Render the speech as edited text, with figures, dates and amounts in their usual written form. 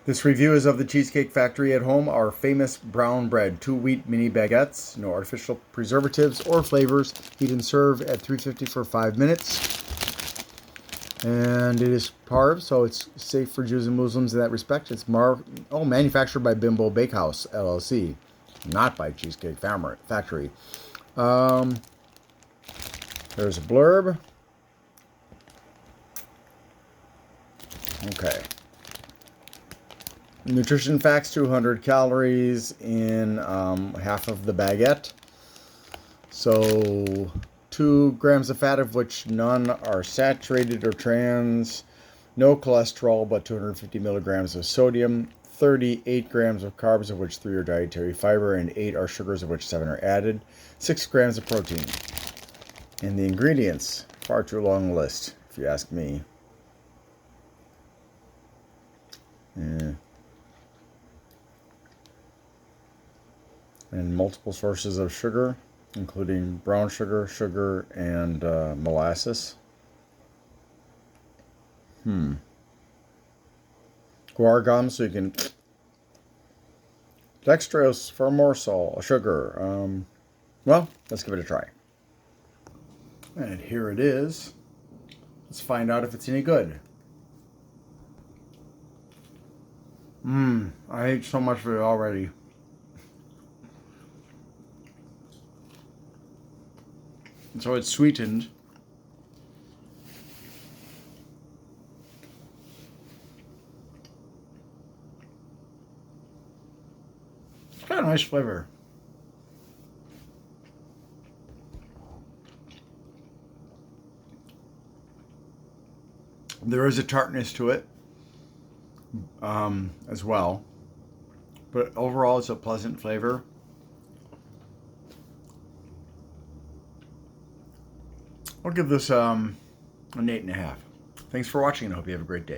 This review is of the Cheesecake Factory at home, our famous brown bread, 2-wheat mini baguettes, no artificial preservatives or flavors. Heat and serve at 350 for 5 minutes. And it is parve, so it's safe for Jews and Muslims in that respect. It's manufactured by Bimbo Bakehouse, LLC, not by Cheesecake Factory. There's a blurb. Okay. Nutrition facts: 200 calories in half of the baguette. So 2 grams of fat, of which none are saturated or trans. No cholesterol, but 250 milligrams of sodium. 38 grams of carbs, of which 3 are dietary fiber, and 8 are sugars, of which 7 are added. 6 grams of protein. And the ingredients, far too long list, if you ask me. And multiple sources of sugar, including brown sugar, and molasses. Guar gum, so you can dextrose for more sugar. Well, let's give it a try. And here it is. Let's find out if it's any good. I ate so much of it already. And so it's sweetened. It's got a nice flavor. There is a tartness to it as well, but overall it's a pleasant flavor. I'll give this an 8.5. Thanks for watching, and I hope you have a great day.